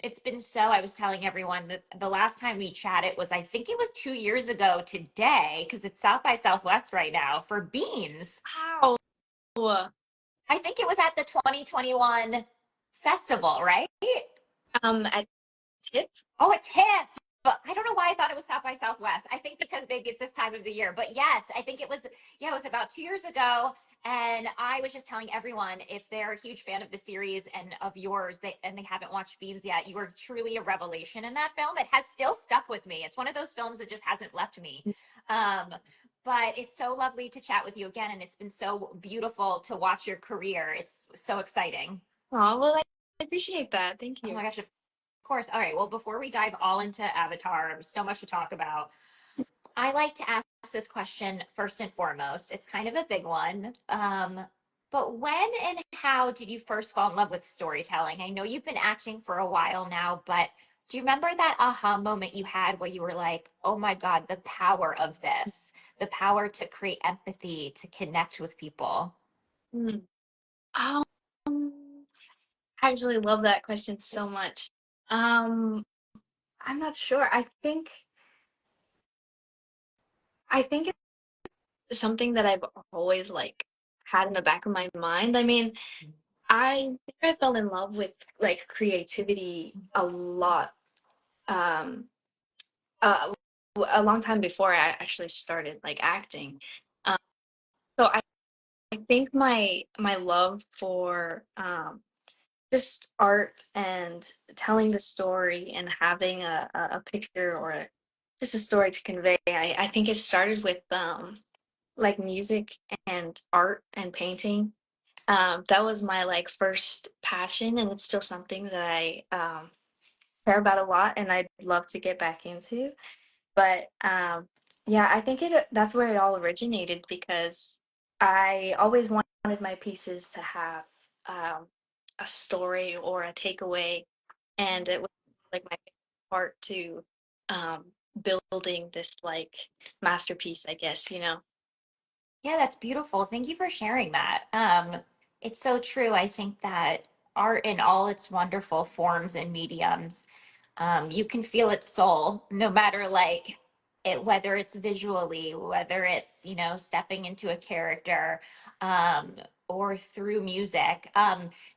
it's been so, I was telling everyone that the last time we chatted was, I think it was 2 years ago today, because it's South by Southwest right now for Beans. Wow. I think it was at the 2021 festival, right? At Tip. Oh, a TIFF. But I don't know why I thought it was South by Southwest. I think because maybe it's this time of the year. But yes, I think it was, yeah, it was about 2 years ago. And I was just telling everyone, if they're a huge fan of the series and of yours, and they haven't watched Beans yet, you were truly a revelation in that film. It has still stuck with me. It's one of those films that just hasn't left me. Um, but it's so lovely to chat with you again. And it's been so beautiful to watch your career. It's so exciting. Oh, well, I appreciate that. Thank Oh you. my gosh, of course. All right. Well, before we dive all into Avatar, so much to talk about. I like to ask this question first and foremost. It's kind of a big one. But when and how did you first fall in love with storytelling? I know you've been acting for a while now, but do you remember that aha moment you had where you were like, oh my God, the power of this, the power to create empathy, to connect with people? Hmm. Um, I actually love that question so much. Um, I'm not sure. I think it's something that I've always like had in the back of my mind. I mean, I think I fell in love with like creativity a lot. Um, uh, a long time before I actually started like acting. Um, so I think my love for just art and telling the story and having a picture or just a story to convey. I think it started with like music and art and painting. That was my like first passion, and it's still something that I care about a lot, and I'd love to get back into. But yeah, I think it that's where it all originated because I always wanted my pieces to have um, a story or a takeaway, and it was like my favorite part to um, building this like masterpiece, I guess, you know. Yeah, that's beautiful. Thank you for sharing that. It's so true. I think that art in all its wonderful forms and mediums, you can feel its soul no matter like it, whether it's visually, whether it's, stepping into a character, um, or through music.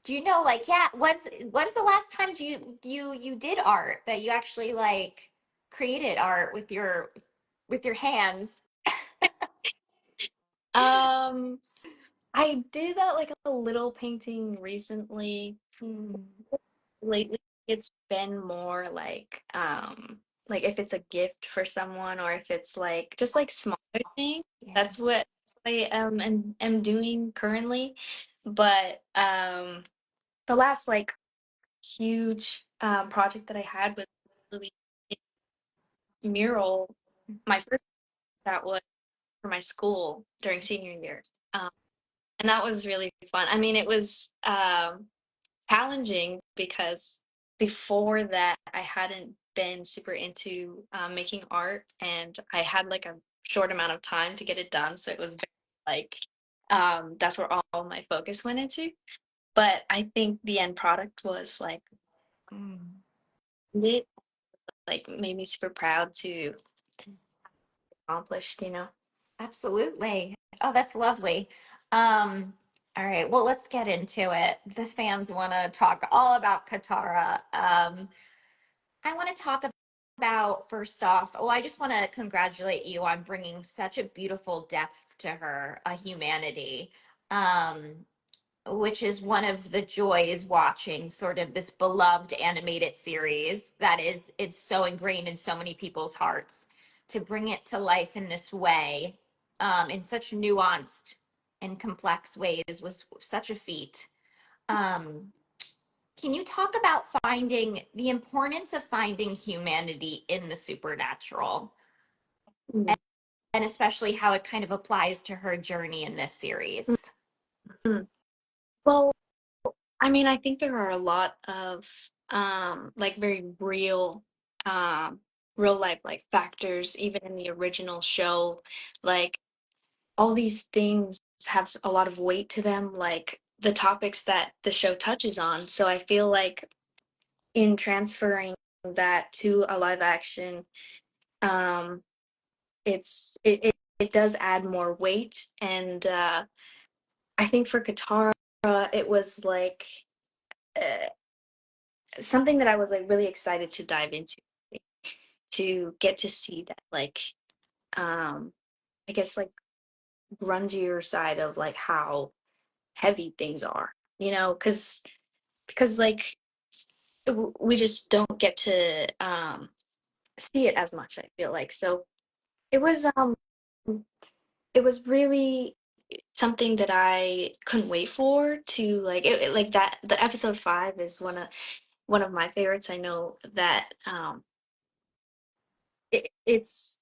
Do you know, like, yeah, when's the last time you did art that you actually like created art with your hands? Um, I did that like a little painting recently. Hmm. Lately, it's been more like if it's a gift for someone or if it's like just like smaller things. Yeah. That's what I am doing currently. But the last like huge project that I had was really a mural. My first that was for my school during senior year. And that was really fun. I mean, it was challenging because before that, I hadn't been super into making art, and I had like a short amount of time to get it done. So it was very, like that's where all my focus went into. But I think the end product was like Mm. it like made me super proud to accomplish, you know. Absolutely. Oh, that's lovely. Um, all right, well, let's get into it. The fans want to talk all about Katara. I want to talk about, first off, well, I just want to congratulate you on bringing such a beautiful depth to her, a humanity, um, which is one of the joys watching sort of this beloved animated series that is, it's so ingrained in so many people's hearts. To bring it to life in this way, in such nuanced and complex ways, was such a feat. Um, can you talk about finding the importance of finding humanity in the supernatural, Mm. and especially how it kind of applies to her journey in this series? Mhm. Well, I mean, I think there are a lot of like very um real life like factors even in the original show. Like all these things have a lot of weight to them, like the topics that the show touches on. So I feel like in transferring that to a live action, um, it does add more weight, and I think for Katara, it was like uh, something that I was like really excited to dive into, to get to see that like um I guess like grungier side of like how heavy things are, because like we just don't get to see it as much, I feel like. So it was um it was really something that I couldn't wait for to like like that. The episode 5 is one of my favorites. I know that it's,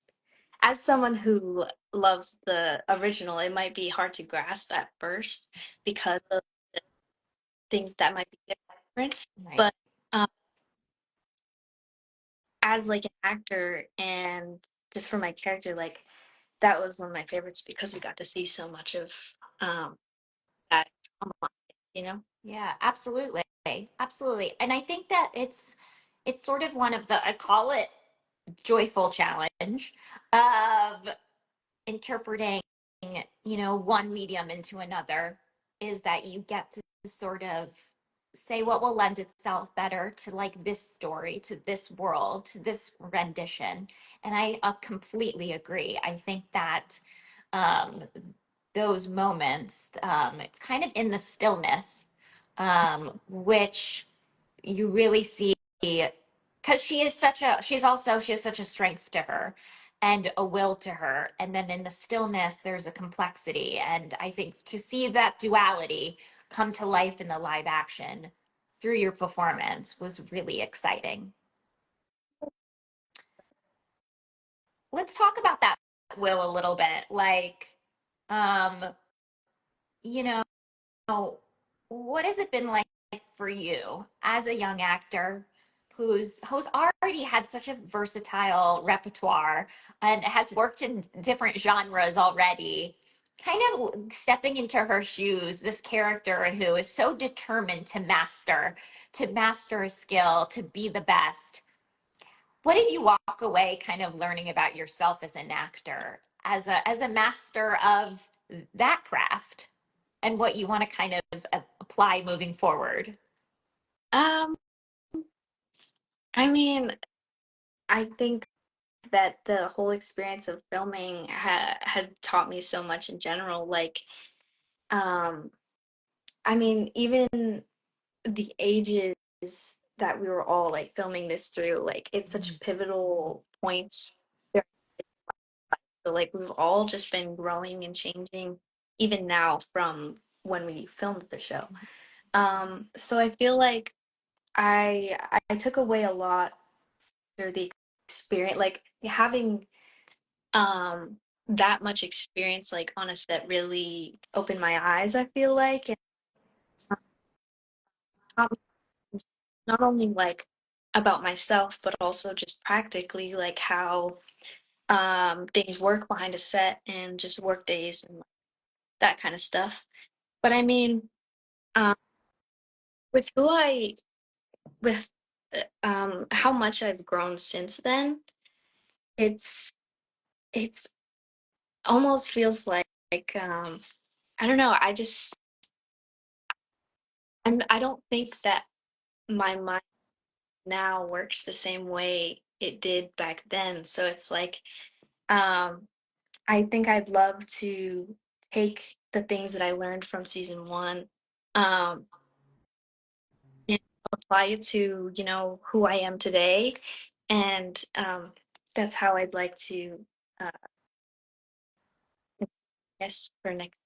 as someone who loves the original, it might be hard to grasp at first because of the things that might be different. Right. But um, as like an actor and just for my character, like that was one of my favorites because we got to see so much of um, that trauma, you know? Yeah, absolutely. Absolutely. And I think that it's sort of one of the, I call it joyful challenge of interpreting, one medium into another, is that you get to sort of say what will lend itself better to like this story, to this world, to this rendition. And I completely agree. I think that um, those moments, it's kind of in the stillness, which you really see, because she has such a strength to her and a will to her, and then in the stillness there's a complexity, and I think to see that duality come to life in the live action through your performance was really exciting. Let's talk about that will a little bit, like, um you know what has it been like for you as a young actor who's already had such a versatile repertoire and has worked in different genres already, kind of stepping into her shoes, this character who is so determined to master a skill, to be the best. What did you walk away kind of learning about yourself as an actor, as a master of that craft, and what you want to kind of apply moving forward? Um, I mean, I think that the whole experience of filming had taught me so much in general. Like, um, I mean, even the ages that we were all like filming this through, like it's such pivotal points. So like we've all just been growing and changing even now from when we filmed the show. So I feel like I took away a lot through the experience, like having that much experience like on a set really opened my eyes, I feel like, and taught me not only like about myself but also just practically like how things work behind a set and just work days and that kind of stuff. But I mean, um with who I with how much I've grown since then, it's it's almost feels like I don't know, I don't think that my mind now works the same way it did back then. So it's like um I think I'd love to take the things that I learned from season 1, um and apply it to, who I am today. And that's how I'd like to uh guess for next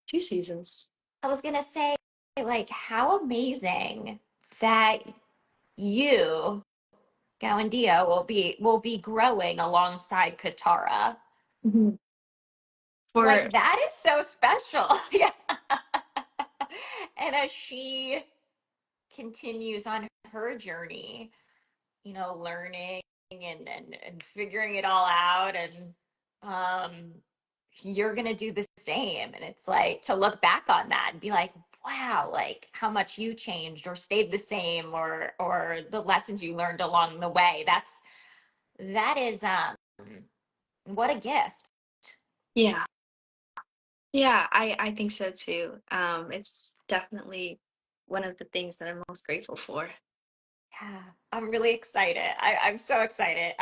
2 seasons. I was gonna say, like, how amazing that you, Gawandio, will be growing alongside Katara. Mhm. For Like, that is so special. Yeah. And as she continues on her journey, learning and figuring it all out, and you're gonna do the same. And it's like to look back on that and be like, wow, like how much you changed or stayed the same, or the lessons you learned along the way. That is what a gift. Yeah. Yeah, I think so too. It's definitely one of the things that I'm most grateful for. Yeah, I'm really excited. I'm so excited.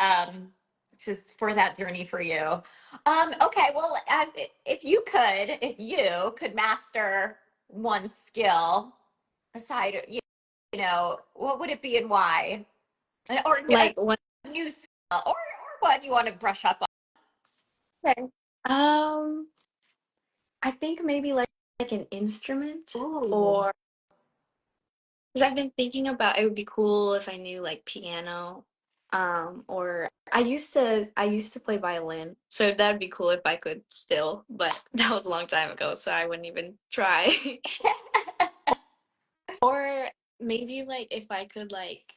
Just for that journey for you. Okay, well, if you could master one skill aside, you know, what would it be and why? Or Like a one. new skill, or what you want to brush up on? Okay. Um, I think maybe like an instrument, Ooh, or because I've been thinking about it would be cool if I knew like piano. Or I used to play violin, so that'd be cool if I could still, but that was a long time ago, so I wouldn't even try. Or maybe like if I could like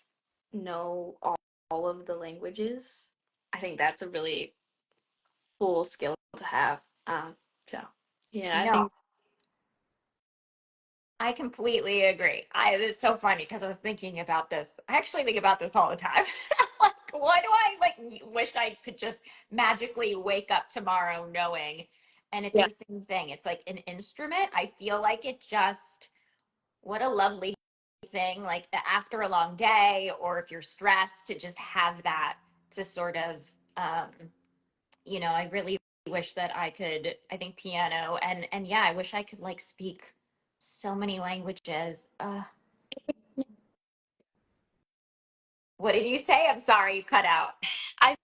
know all of the languages, I think that's a really cool skill to have. So yeah, I no, think I completely agree. It's so funny because I was thinking about this. I actually think about this all the time. Like, why do I like wish I could just magically wake up tomorrow knowing? And it's yeah, the same thing. It's like an instrument. I feel like it just, what a lovely thing. Like after a long day, or if you're stressed, to just have that to sort of, um, I really wish that I could, I think piano, and yeah, I wish I could like speak so many languages. What did you say? I'm sorry, you cut out. I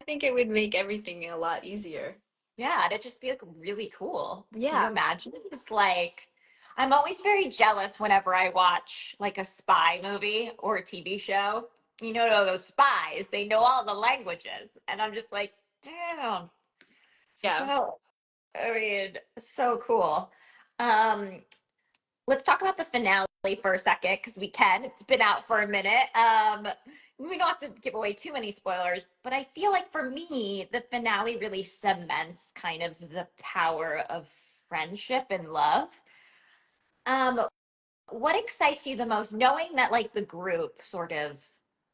think it would make everything a lot easier. Yeah, it'd just be like really cool. Can you Yeah, imagine? Just like, I'm always very jealous whenever I watch like a spy movie or a TV show. You know, those spies, they know all the languages. And I'm just like, damn. yeah. So, I mean, so cool. Um, let's talk about the finale for a second because we can. It's been out for a minute. We don't have to give away too many spoilers, but I feel like for me, the finale really cements kind of the power of friendship and love. Um, what excites you the most, knowing that like the group sort of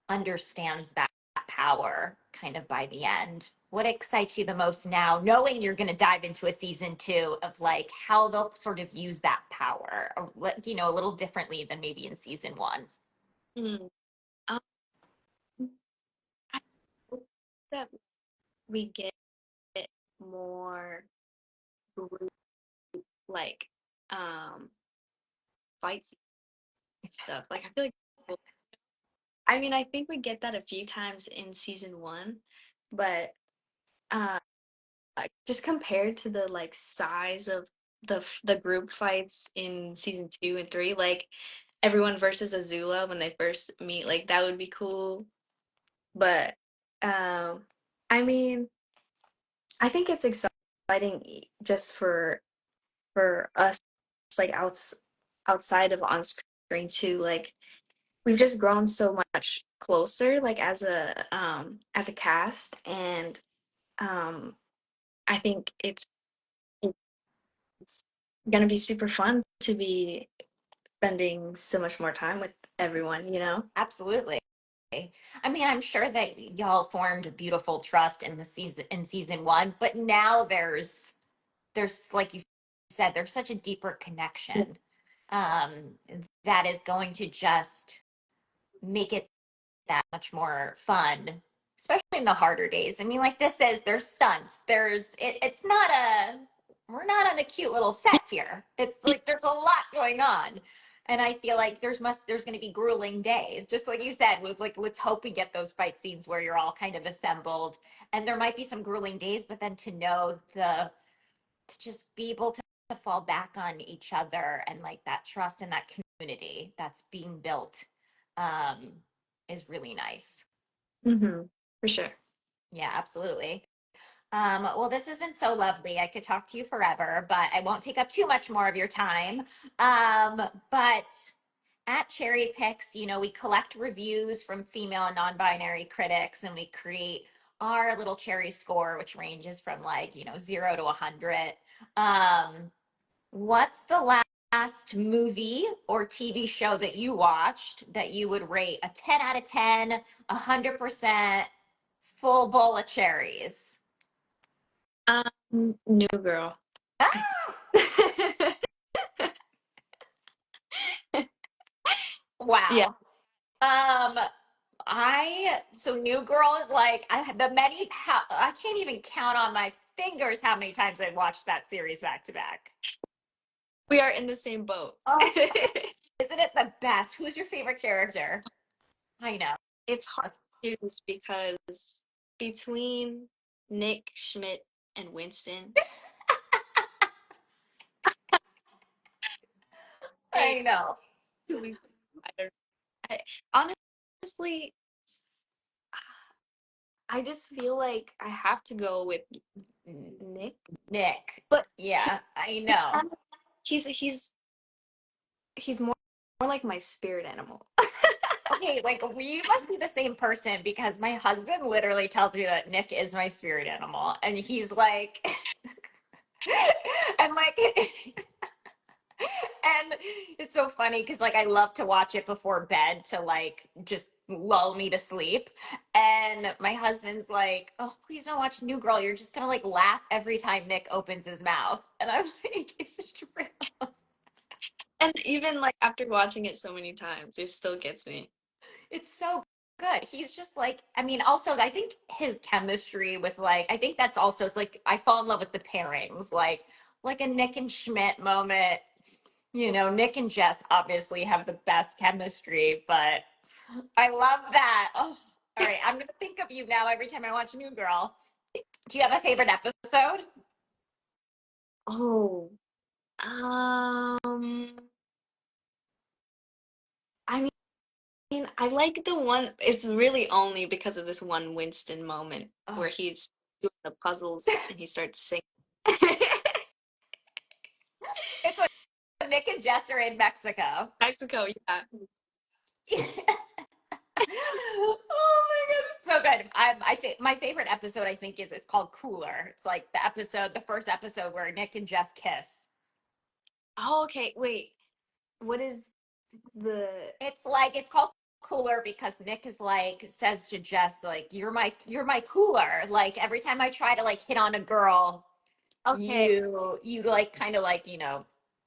understands that power kind of by the end? What excites you the most now, knowing you're going to dive into a season two of like how they'll sort of use that power, or a little differently than maybe in season one? Mm. Um, I hope that we get more group like um fights stuff. Like I feel like I mean I think we get that a few times in season one, but uh just compared to the like size of the group fights in season two and three, like everyone versus Azula when they first meet, like that would be cool. But um I mean I think it's exciting just for us like outside of on screen too. Like we've just grown so much closer like as a cast, and um I think it's gonna be super fun to be spending so much more time with everyone, you know? Absolutely. I mean, I'm sure that y'all formed a beautiful trust in season one, but now there's like you said, there's such a deeper connection, um, that is going to just make it that much more fun, especially in the harder days. I mean, like this is there's stunts. It's not a we're not on a cute little set here. It's like there's a lot going on. And I feel like there's going to be grueling days, just like you said. With like, let's hope we get those fight scenes where you're all kind of assembled, and there might be some grueling days. But then to just be able to fall back on each other, and like that trust and that community that's being built, um, is really nice. Mm-hmm. For sure. Yeah, absolutely. Well, this has been so lovely. I could talk to you forever, but I won't take up too much more of your time. But at Cherry Picks, we collect reviews from female and non-binary critics, and we create our little cherry score, which ranges from like, 0 to 100. Um, what's the last last movie or TV show that you watched that you would rate a 10 out of 10, 100%, full bowl of cherries? New Girl. Ah! Yeah, Wow. Um, so New Girl is like I can't even count on my fingers how many times I watched that series back to back. we are in the same boat. Oh, isn't it the best? Who's your favorite character? I know. It's hard to choose because between Nick, Schmidt, and Winston, I I know. really, I don't, I, honestly, I just feel like I have to go with Nick, Nick. but Yeah, I he's know. kind of, he's more like my spirit animal. Okay, like we must be the same person because my husband literally tells me that Nick is my spirit animal, and he's like, and like, and it's so funny because like I love to watch it before bed to like just lull me to sleep. And my husband's like, "Oh, please don't watch New Girl. You're just gonna like laugh every time Nick opens his mouth." And I'm like, "It's just true." And even like after watching it so many times, it still gets me. It's so good. He's just like, I mean, also I think his chemistry with like, I think that's also it's like I fall in love with the pairings, like a Nick and Schmidt moment. You know, Nick and Jess obviously have the best chemistry, but I love that. Oh, all right. I'm gonna think of you now every time I watch New Girl. Do you have a favorite episode? Oh, I I like the one. It's really only because of this one Winston moment Oh, where he's doing the puzzles and he starts singing. it's when Nick and Jess are in Mexico. Mexico, yeah. Oh my god, it's so good. I think my favorite episode I think is it's called Cooler. It's like the first episode where Nick and Jess kiss. Oh, okay. Wait, what is the? It's called Cooler because Nick is like says to Jess like you're my cooler. Like every time I try to like hit on a girl, Okay. you like kind of like, you know,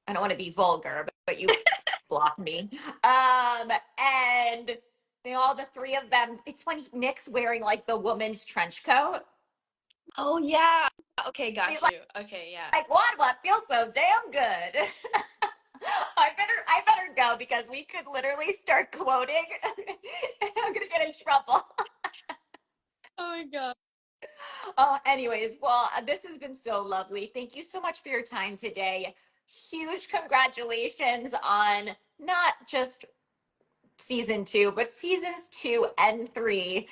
I don't want to be vulgar, but you block me. And all the three of them, it's when Nick's wearing like the woman's trench coat. Oh yeah. Okay, He's got you. Okay, yeah. like what feels so damn good. I better go because we could literally start quoting and I'm gonna get in trouble. Oh my God. Anyways, well, this has been so lovely. Thank you so much for your time today. Huge congratulations on not just season two, but seasons 2 and 3.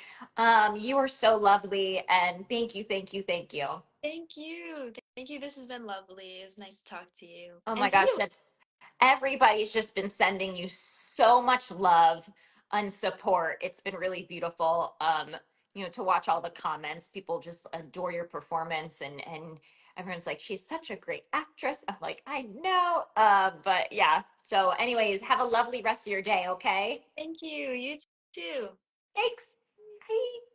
You are so lovely, and thank you, thank you, thank you. Thank you. Thank you. This has been lovely. It's nice to talk to you. Oh my And to gosh, you. and everybody's just been sending you so much love and support. It's been really beautiful. You know, to watch all the comments, people just adore your performance, and everyone's like, she's such a great actress. I'm like, I know. But yeah. So, anyways, have a lovely rest of your day. Okay. Thank you. You too. Thanks. Bye.